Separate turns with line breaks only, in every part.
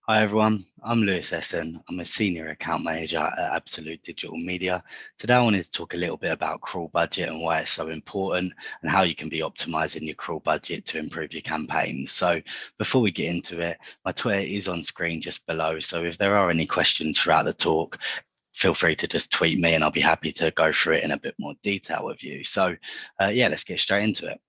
Hi everyone, I'm Lewis Esson. I'm a Senior Account Manager at Absolute Digital Media. Today I wanted to talk a little bit about crawl budget and why it's so important and how you can be optimizing your crawl budget to improve your campaigns. So before we get into it, my Twitter is on screen just below. So if there are any questions throughout the talk, feel free to just tweet me and I'll be happy to go through it in a bit more detail with you. So yeah, let's get straight into it.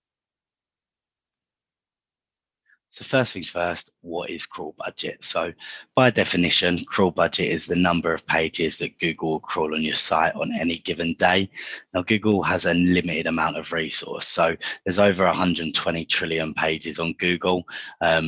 So first things first, what is crawl budget? So by definition, crawl budget is the number of pages that Google will crawl on your site on any given day. Now, Google has a limited amount of resource. So there's over 120 trillion pages on Google.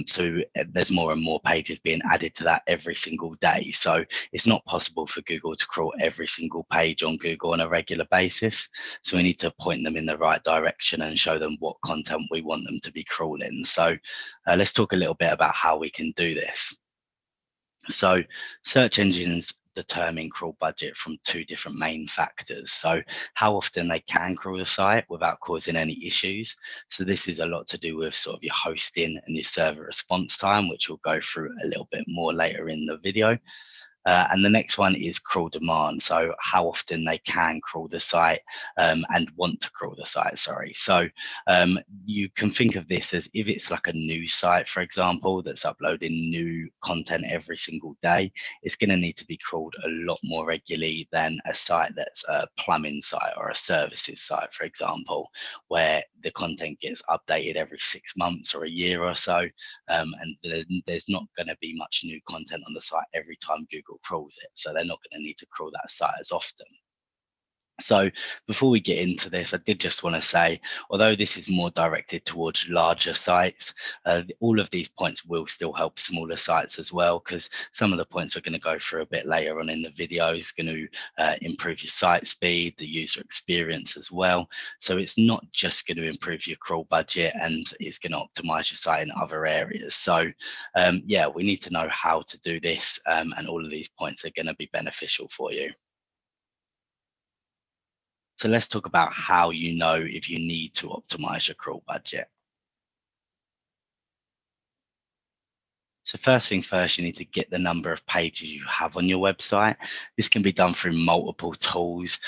So there's more and more pages being added to that every single day. So it's not possible for Google to crawl every single page on Google on a regular basis. So we need to point them in the right direction and show them what content we want them to be crawling. So let's talk a little bit about how we can do this. So search engines determine crawl budget from two different main factors. So how often they can crawl the site without causing any issues. So this is a lot to do with sort of your hosting and your server response time, which we'll go through a little bit more later in the video. And the next one is crawl demand. So how often they can crawl the site and want to crawl the site, sorry. So you can think of this as if it's like a news site, for example, that's uploading new content every single day, it's going to need to be crawled a lot more regularly than a site that's a plumbing site or a services site, for example, where the content gets updated every 6 months or a year or so. And there's not going to be much new content on the site every time Google crawls it. So they're not going to need to crawl that site as often. So before we get into this, I did just want to say, although this is more directed towards larger sites, all of these points will still help smaller sites as well, because some of the points we're going to go through a bit later on in the video is going to improve your site speed, the user experience as well. So it's not just going to improve your crawl budget, and it's going to optimize your site in other areas. So yeah, we need to know how to do this, and all of these points are going to be beneficial for you. So let's talk about how you know if you need to optimize your crawl budget. So first things first, you need to get the number of pages you have on your website. This can be done through multiple tools.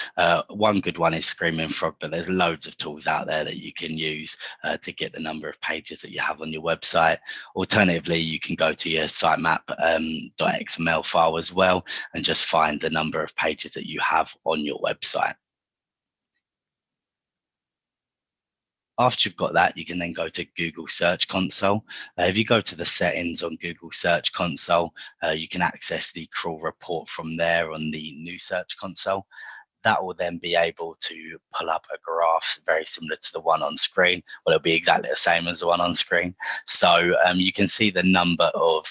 One good one is Screaming Frog, but there's loads of tools out there that you can use to get the number of pages that you have on your website. Alternatively, you can go to your sitemap .xml file as well and just find the number of pages that you have on your website. After you've got that, you can then go to Google Search Console. If you go to the settings on Google Search Console, you can access the crawl report from there on the new Search Console. That will then be able to pull up a graph very similar to the one on screen. Well, it'll be exactly the same as the one on screen. So you can see the number of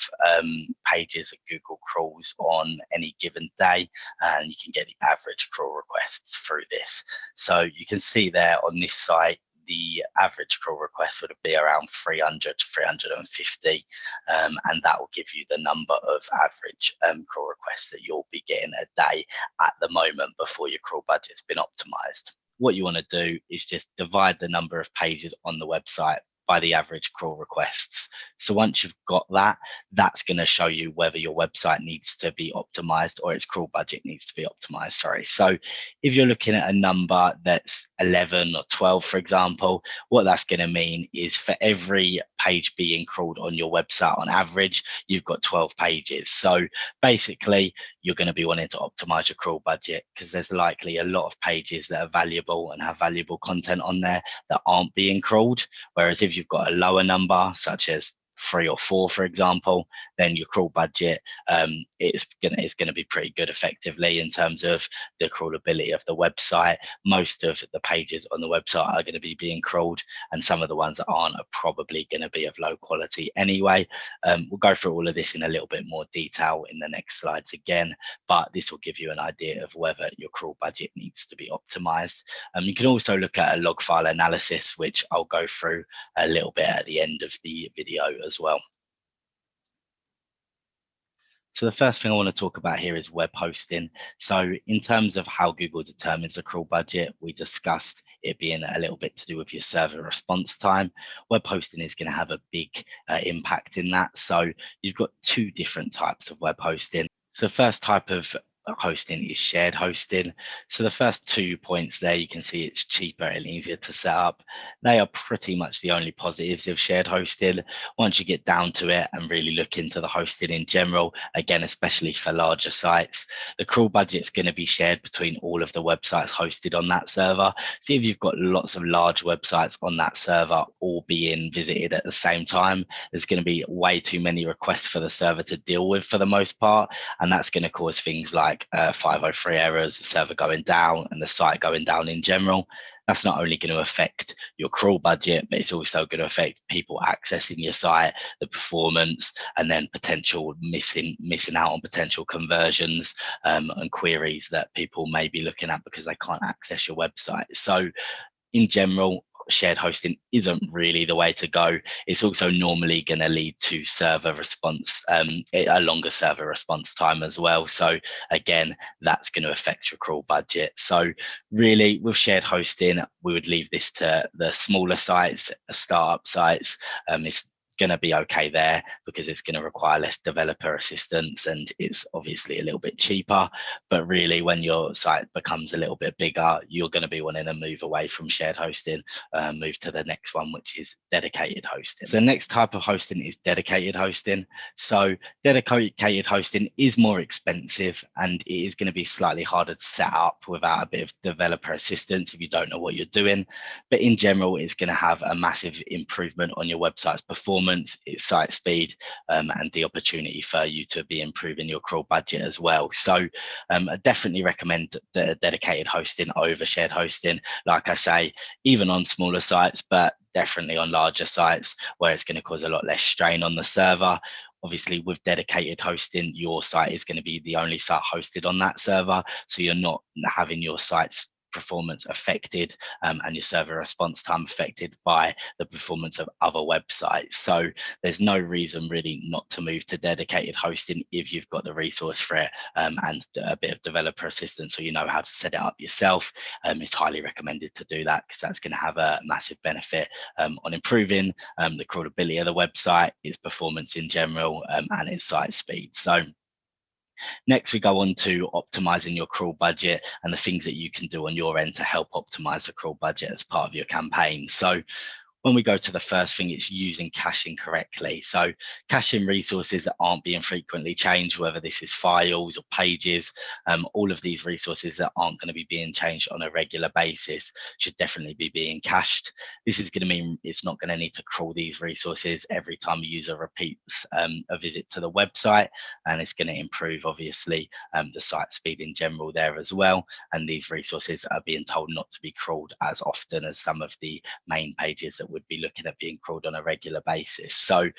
pages that Google crawls on any given day, and you can get the average crawl requests through this. So you can see there on this site, the average crawl request would be around 300 to 350, and that will give you the number of average crawl requests that you'll be getting a day at the moment before your crawl budget's been optimized. What you want to do is just divide the number of pages on the website by the average crawl requests. So once you've got that, that's going to show you whether your website needs to be optimized or its crawl budget needs to be optimized. Sorry. So if you're looking at a number that's 11 or 12, for example, what that's going to mean is for every page being crawled on your website on average, you've got 12 pages. So basically, you're going to be wanting to optimize your crawl budget because there's likely a lot of pages that are valuable and have valuable content on there that aren't being crawled. Whereas if you've got a lower number, such as 3 or 4, for example, then your crawl budget is going to be pretty good effectively in terms of the crawlability of the website. Most of the pages on the website are going to be being crawled, and some of the ones that aren't are probably going to be of low quality anyway. We'll go through all of this in a little bit more detail in the next slides again, but this will give you an idea of whether your crawl budget needs to be optimized. You can also look at a log file analysis, which I'll go through a little bit at the end of the video as well. So So the first thing I want to talk about here is web hosting. So in terms of how Google determines the crawl budget, we discussed it being a little bit to do with your server response time. Web hosting is going to have a big impact in that. So you've got two different types of web hosting. So first type of hosting is shared hosting. So the first 2 points there, you can see it's cheaper and easier to set up. They are pretty much the only positives of shared hosting. Once you get down to it and really look into the hosting in general, again, especially for larger sites, the crawl budget is going to be shared between all of the websites hosted on that server. See, if you've got lots of large websites on that server all being visited at the same time, there's going to be way too many requests for the server to deal with for the most part, and that's going to cause things like 503 errors, the server going down, and the site going down in general. That's not only going to affect your crawl budget, but it's also going to affect people accessing your site, the performance, and then potential missing out on potential conversions and queries that people may be looking at because they can't access your website. So in general, shared hosting isn't really the way to go. It's also normally going to lead to server response, a longer server response time as well. So again, that's going to affect your crawl budget. So really, with shared hosting, we would leave this to the smaller sites, startup sites. It's going to be okay there because it's going to require less developer assistance and it's obviously a little bit cheaper. But really, when your site becomes a little bit bigger, you're going to be wanting to move away from shared hosting, move to the next one, which is dedicated hosting. So the next type of hosting is dedicated hosting. So dedicated hosting is more expensive and it is going to be slightly harder to set up without a bit of developer assistance if you don't know what you're doing. But in general, it's going to have a massive improvement on your website's performance, its site speed, and the opportunity for you to be improving your crawl budget as well. So I definitely recommend the dedicated hosting over shared hosting. Like I say, even on smaller sites, but definitely on larger sites where it's going to cause a lot less strain on the server. Obviously, with dedicated hosting, your site is going to be the only site hosted on that server. So you're not having your site's performance affected and your server response time affected by the performance of other websites. So there's no reason really not to move to dedicated hosting if you've got the resource for it and a bit of developer assistance, so you know how to set it up yourself. It's highly recommended to do that because that's going to have a massive benefit on improving the crawlability of the website, its performance in general, and its site speed. So next, we go on to optimizing your crawl budget and the things that you can do on your end to help optimize the crawl budget as part of your campaign. So when we go to the first thing, it's using caching correctly. So caching resources that aren't being frequently changed, whether this is files or pages, all of these resources that aren't going to be being changed on a regular basis should definitely be being cached. This is going to mean it's not going to need to crawl these resources every time a user repeats a visit to the website, and it's going to improve, obviously, the site speed in general there as well. And these resources are being told not to be crawled as often as some of the main pages that would be looking at being crawled on a regular basis. So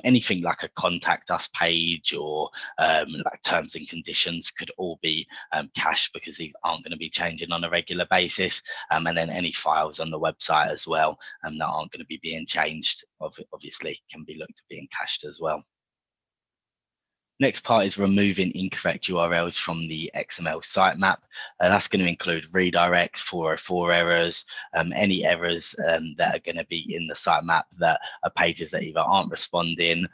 anything like a contact us page or like terms and conditions could all be cached because these aren't going to be changing on a regular basis. And then any files on the website as well that aren't going to be being changed, obviously can be looked at being cached as well. Next part is removing incorrect URLs from the XML sitemap. That's going to include redirects, 404 errors, any errors that are going to be in the sitemap that are pages that either aren't responding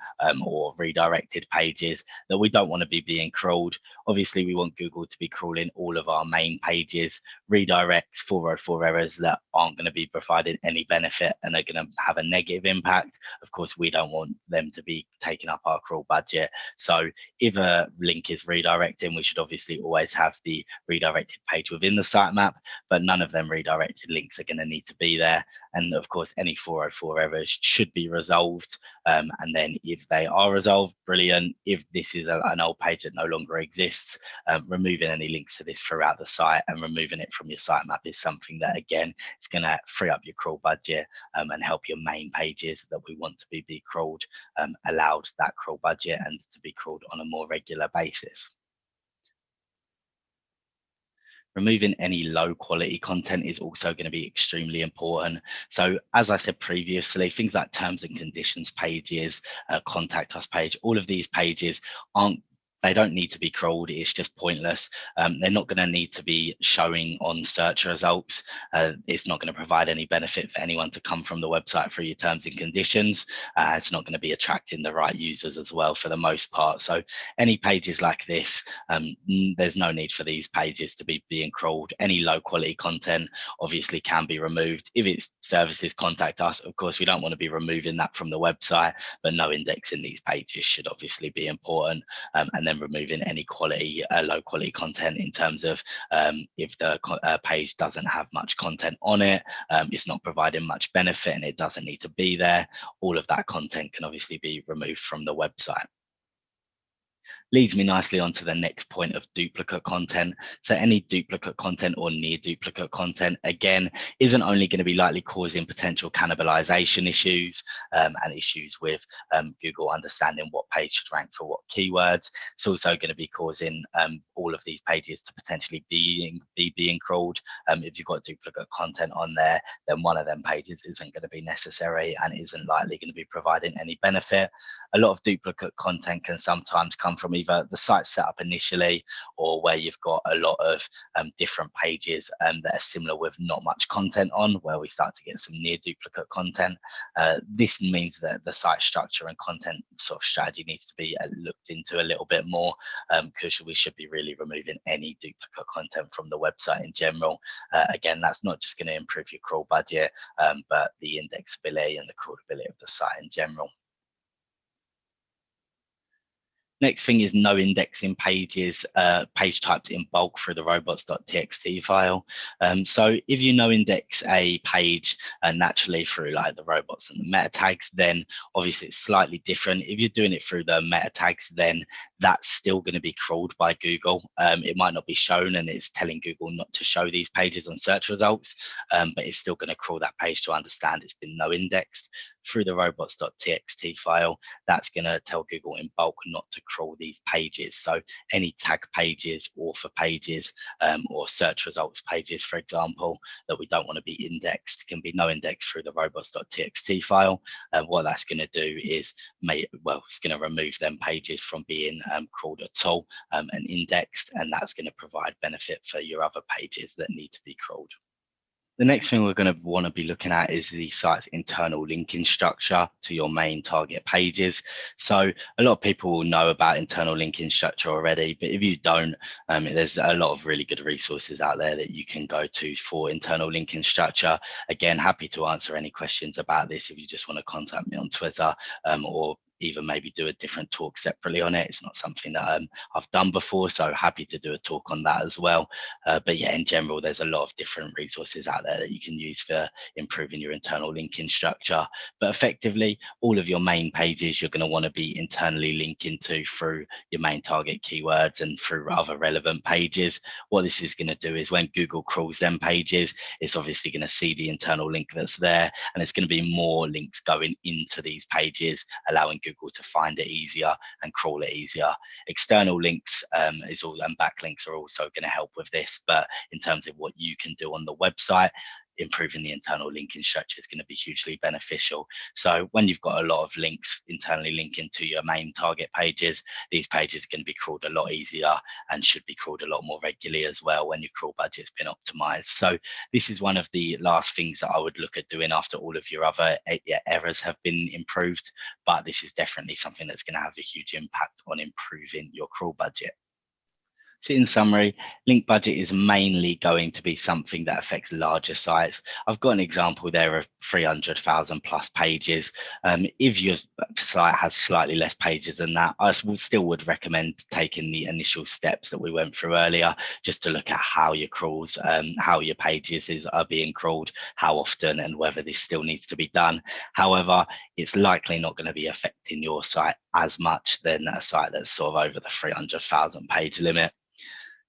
or redirected pages that we don't want to be being crawled. Obviously, we want Google to be crawling all of our main pages. Redirects, 404 errors that aren't going to be providing any benefit and are going to have a negative impact. Of course, we don't want them to be taking up our crawl budget. So if a link is redirecting, we should obviously always have the redirected page within the sitemap, but none of them redirected links are going to need to be there. And of course, any 404 errors should be resolved. And then if they are resolved, brilliant. If this is an old page that no longer exists, removing any links to this throughout the site and removing it from your sitemap is something that, again, is going to free up your crawl budget and help your main pages that we want to be crawled allowed that crawl budget and to be crawled on a more regular basis. Removing any low quality content is also going to be extremely important. So as I said previously, things like terms and conditions pages, contact us page, all of these pages aren't They don't need to be crawled. It's just pointless. They're not going to need to be showing on search results. It's not going to provide any benefit for anyone to come from the website through your terms and conditions. It's not going to be attracting the right users as well for the most part. So any pages like this, there's no need for these pages to be being crawled. Any low quality content obviously can be removed. If it's services contact us, of course, we don't want to be removing that from the website, but no indexing these pages should obviously be important. And then removing any low quality content in terms of if the page doesn't have much content on it, it's not providing much benefit and it doesn't need to be there. All of that content can obviously be removed from the website. Leads me nicely onto the next point of duplicate content. So any duplicate content or near duplicate content, again, isn't only going to be likely causing potential cannibalization issues and issues with Google understanding what page should rank for what keywords. It's also going to be causing all of these pages to potentially be being crawled. If you've got duplicate content on there, then one of them pages isn't going to be necessary and isn't likely going to be providing any benefit. A lot of duplicate content can sometimes come from either the site set up initially or where you've got a lot of different pages that are similar with not much content on, where we start to get some near duplicate content. This means that the site structure and content sort of strategy needs to be looked into a little bit more, because we should be really removing any duplicate content from the website in general. Again, that's not just going to improve your crawl budget, but the indexability and the crawlability of the site in general. Next thing is no indexing pages, page types in bulk through the robots.txt file. So if you no index a page naturally through like the robots and the meta tags, then obviously it's slightly different. If you're doing it through the meta tags, then that's still going to be crawled by Google. It might not be shown and it's telling Google not to show these pages on search results, but it's still going to crawl that page to understand it's been no indexed. Through the robots.txt file, that's going to tell Google in bulk not to crawl these pages. So any tag pages, author pages, or search results pages, for example, that we don't want to be indexed can be no indexed through the robots.txt file. What that's going to do is, it's going to remove them pages from being crawled at all and indexed, and that's going to provide benefit for your other pages that need to be crawled. The next thing we're going to want to be looking at is the site's internal linking structure to your main target pages. So a lot of people will know about internal linking structure already, but if you don't, there's a lot of really good resources out there that you can go to for internal linking structure. Again, happy to answer any questions about this if you just want to contact me on Twitter, or even maybe do a different talk separately on it. It's not something that I've done before, so happy to do a talk on that as well. But yeah, in general, there's a lot of different resources out there that you can use for improving your internal linking structure. But effectively, all of your main pages you're going to want to be internally linking to through your main target keywords and through other relevant pages. What this is going to do is when Google crawls them pages, it's obviously going to see the internal link that's there, and it's going to be more links going into these pages, allowing Google to find it easier and crawl it easier. External links and backlinks are also going to help with this, but in terms of what you can do on the website, improving the internal linking structure is going to be hugely beneficial. So when you've got a lot of links internally linking to your main target pages, these pages are going to be crawled a lot easier and should be crawled a lot more regularly as well when your crawl budget's been optimized. So this is one of the last things that I would look at doing after all of your other errors have been improved, but this is definitely something that's going to have a huge impact on improving your crawl budget. So in summary, link budget is mainly going to be something that affects larger sites. I've got an example there of 300,000 plus pages. If your site has slightly less pages than that, I still would recommend taking the initial steps that we went through earlier, just to look at how your crawls, how your pages are being crawled, how often, and whether this still needs to be done. However, it's likely not going to be affecting your site as much than a site that's sort of over the 300,000 page limit.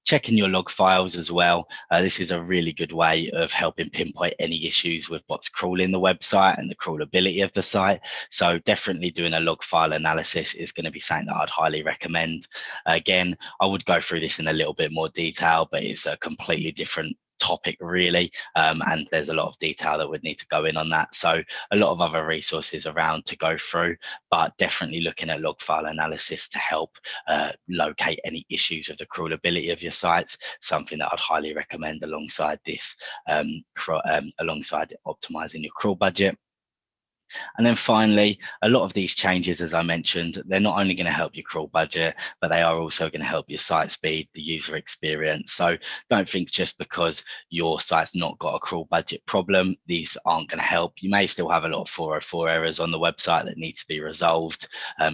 Checking your log files as well. This is a really good way of helping pinpoint any issues with what's crawling the website and the crawlability of the site. So definitely doing a log file analysis is going to be something that I'd highly recommend. Again, I would go through this in a little bit more detail, but it's a completely different topic really, and there's a lot of detail that would need to go in on that. So a lot of other resources around to go through, but definitely looking at log file analysis to help locate any issues of the crawlability of your sites, something that I'd highly recommend alongside this, alongside optimizing your crawl budget. And then finally, a lot of these changes, as I mentioned, they're not only going to help your crawl budget, but they are also going to help your site speed, the user experience. So don't think just because your site's not got a crawl budget problem, these aren't going to help. You may still have a lot of 404 errors on the website that need to be resolved,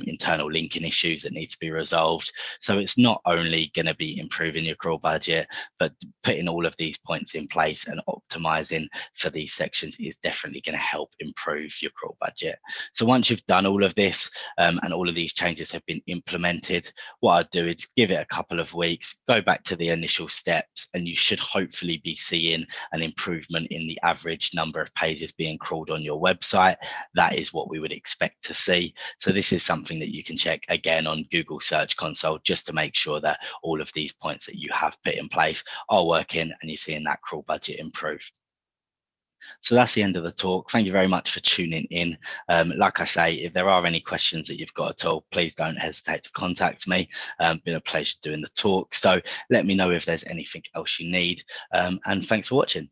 internal linking issues that need to be resolved. So it's not only going to be improving your crawl budget, but putting all of these points in place and optimizing for these sections is definitely going to help improve your crawl budget. So once you've done all of this and all of these changes have been implemented, what I'd do is give it a couple of weeks, go back to the initial steps, and you should hopefully be seeing an improvement in the average number of pages being crawled on your website. That is what we would expect to see. So this is something that you can check again on Google Search Console just to make sure that all of these points that you have put in place are working and you're seeing that crawl budget improve. So that's the end of the talk. Thank you very much for tuning in. Like I say, if there are any questions that you've got at all, please don't hesitate to contact me. Been a pleasure doing the talk. So let me know if there's anything else you need. And thanks for watching.